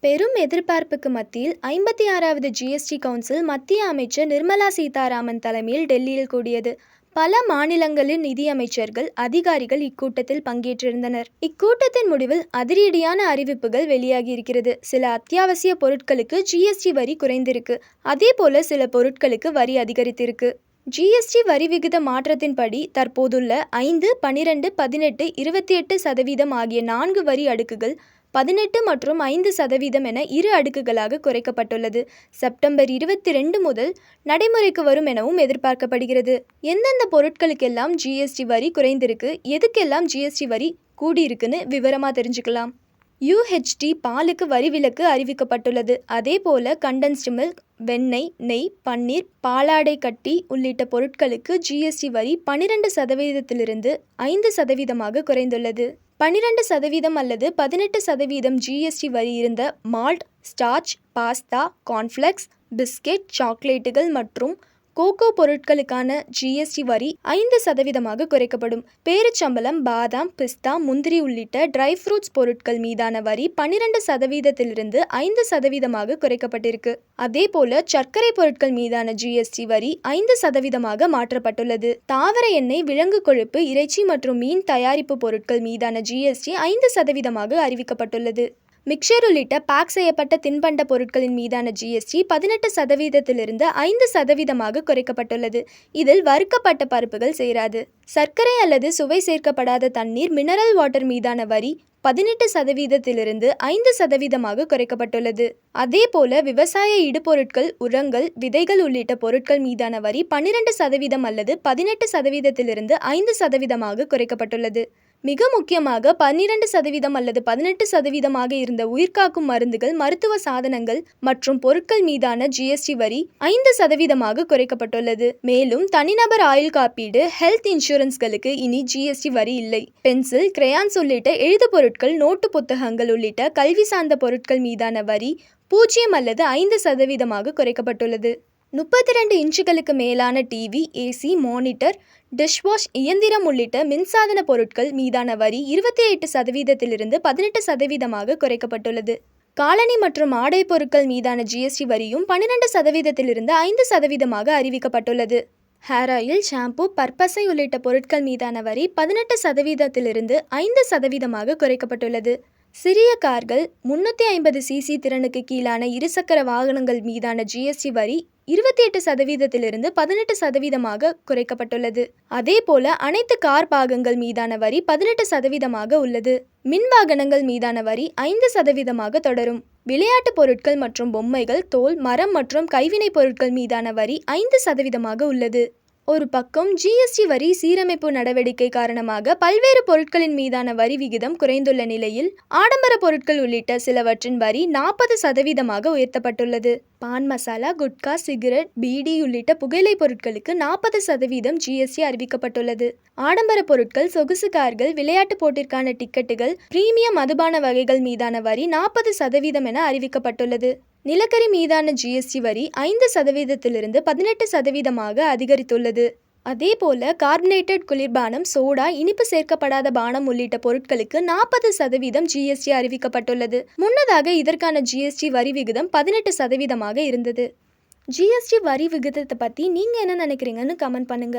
பெரும் எதிர்பார்ப்புக்கு மத்தியில் 56வது ஜிஎஸ்டி கவுன்சில் மத்திய அமைச்சர் நிர்மலா சீதாராமன் தலைமையில் டெல்லியில் கூடியது. பல மாநிலங்களின் நிதியமைச்சர்கள், அதிகாரிகள் இக்கூட்டத்தில் பங்கேற்றிருந்தனர். இக்கூட்டத்தின் முடிவில் அதிரடியான அறிவிப்புகள் வெளியாகியிருக்கிறது. சில அத்தியாவசிய பொருட்களுக்கு ஜிஎஸ்டி வரி குறைந்திருக்கு. அதேபோல சில பொருட்களுக்கு வரி அதிகரித்திருக்கு. ஜிஎஸ்டி வரி விகித மாற்றத்தின்படி தற்போதுள்ள 5, 12, 18, 28% ஆகிய 4 வரி அடுக்குகள் 18 மற்றும் 5% என 2 அடுக்குகளாக குறைக்கப்பட்டுள்ளது. செப்டம்பர் 22 முதல் நடைமுறைக்கு வரும் எனவும் எதிர்பார்க்கப்படுகிறது. எந்தெந்த பொருட்களுக்கெல்லாம் ஜிஎஸ்டி வரி குறைந்திருக்கு, எதுக்கெல்லாம் ஜிஎஸ்டி வரி கூடியிருக்குன்னு விவரமா தெரிஞ்சுக்கலாம். யூஹெச்டி பாலுக்கு வரி விலக்கு அறிவிக்கப்பட்டுள்ளது. அதேபோல கண்டென்ஸ்டு மில்க், வெண்ணெய், நெய், பன்னீர், பாலாடை கட்டி உள்ளிட்ட பொருட்களுக்கு ஜிஎஸ்டி வரி 12%லிருந்து 5%ஆக குறைந்துள்ளது. 12% அல்லது 18% ஜிஎஸ்டி வரி இருந்த malt, starch, pasta, cornflakes, biscuit, சாக்லேட்டுகள் மற்றும் கோகோ பொருட்களுக்கான ஜிஎஸ்டி வரி 5%ஆக குறைக்கப்படும். பேரிச்சம்பழம், பாதாம், பிஸ்தா, முந்திரி உள்ளிட்ட ட்ரை ஃப்ரூட்ஸ் பொருட்கள் மீதான வரி 12%லிருந்து 5%ஆக குறைக்கப்பட்டிருக்கு. அதேபோல சர்க்கரை பொருட்கள் மீதான ஜிஎஸ்டி வரி 5%ஆக மாற்றப்பட்டுள்ளது. தாவர எண்ணெய், விலங்கு கொழுப்பு, இறைச்சி மற்றும் மீன் தயாரிப்பு பொருட்கள் மீதான ஜிஎஸ்டி 5%ஆக அறிவிக்கப்பட்டுள்ளது. மிக்சர் உள்ளிட்ட பேக் செய்யப்பட்ட தின்பண்ட பொருட்களின் மீதான ஜிஎஸ்டி 18%லிருந்து 5%ஆக குறைக்கப்பட்டுள்ளது. இதில் வறுக்கப்பட்ட பருப்புகள் சேராது. சர்க்கரை அல்லது சுவை சேர்க்கப்படாத தண்ணீர், மினரல் வாட்டர் மீதான வரி 18%லிருந்து 5%ஆக குறைக்கப்பட்டுள்ளது. அதேபோல விவசாய இடுபொருட்கள், உரங்கள், விதைகள் உள்ளிட்ட பொருட்கள் மீதான வரி 12% அல்லது 18%லிருந்து 5%ஆக குறைக்கப்பட்டுள்ளது. மிக முக்கியமாக 12% அல்லது 18%ஆக இருந்த உயிர்காக்கும் மருந்துகள், மருத்துவ சாதனங்கள் மற்றும் பொருட்கள் மீதான ஜிஎஸ்டி வரி 5%ஆக குறைக்கப்பட்டுள்ளது. மேலும் தனிநபர் ஆயுள் காப்பீடு, ஹெல்த் இன்சூரன்ஸ்களுக்கு இனி ஜிஎஸ்டி வரி இல்லை. பென்சில், கிரையான்ஸ் உள்ளிட்ட எழுது பொருட்கள், நோட்டு புத்தகங்கள் உள்ளிட்ட கல்வி சார்ந்த பொருட்கள் மீதான வரி 0 அல்லது 5%ஆக குறைக்கப்பட்டுள்ளது. 32 இன்ச்சுகளுக்கு மேலான டிவி, ஏசி, மானிட்டர், டிஷ்வாஷ் இயந்திரம் உள்ளிட்ட மின்சாதன பொருட்கள் மீதான வரி 28%லிருந்து 18%ஆக குறைக்கப்பட்டுள்ளது. காலணி மற்றும் ஆடை பொருட்கள் மீதான ஜிஎஸ்டி வரியும் 12%லிருந்து 5%ஆக அறிவிக்கப்பட்டுள்ளது. ஹேர் ஆயில், ஷாம்பு, பற்பசை உள்ளிட்ட பொருட்கள் மீதான வரி 18%லிருந்து 5%ஆக குறைக்கப்பட்டுள்ளது. சிறிய கார்கள், 350cc திறனுக்கு கீழான இருசக்கர வாகனங்கள் மீதான ஜிஎஸ்டி வரி 28%லிருந்து 18%ஆக குறைக்கப்பட்டுள்ளது. அதேபோல அனைத்து கார் பாகங்கள் மீதான வரி 18%ஆக உள்ளது. மின் வாகனங்கள் மீதான வரி 5%ஆக தொடரும். விளையாட்டு பொருட்கள் மற்றும் பொம்மைகள், தோல், மரம் மற்றும் கைவினை பொருட்கள் மீதான வரி 5%ஆக உள்ளது. ஒரு பக்கம் ஜிஎஸ்டி வரி சீரமைப்பு நடவடிக்கை காரணமாக பல்வேறு பொருட்களின் மீதான வரி விகிதம் குறைந்துள்ள நிலையில், ஆடம்பர பொருட்கள் உள்ளிட்ட சிலவற்றின் வரி 40%ஆக உயர்த்தப்பட்டுள்ளது. பான் மசாலா, குட்கா, சிகரெட், பீடி உள்ளிட்ட புகையிலை பொருட்களுக்கு 40% ஜிஎஸ்டி அறிவிக்கப்பட்டுள்ளது. ஆடம்பர பொருட்கள், சொகுசு கார்கள், விளையாட்டு போட்டிற்கான டிக்கெட்டுகள், பிரீமியம் மதுபான வகைகள் மீதான வரி 40% என அறிவிக்கப்பட்டுள்ளது. நிலக்கரி மீதான ஜிஎஸ்டி வரி 5%லிருந்து 18%ஆக அதிகரித்துள்ளது. அதேபோல கார்பனேட்டட் குளிர்பானம், சோடா, இனிப்பு சேர்க்கப்படாத பானம் உள்ளிட்ட பொருட்களுக்கு 40% ஜிஎஸ்டி அறிவிக்கப்பட்டுள்ளது. முன்னதாக இதற்கான ஜிஎஸ்டி வரி விகிதம் 18%ஆக இருந்தது. ஜிஎஸ்டி வரி விகிதத்தை பற்றி நீங்கள் என்ன நினைக்கிறீங்கன்னு கமெண்ட் பண்ணுங்க.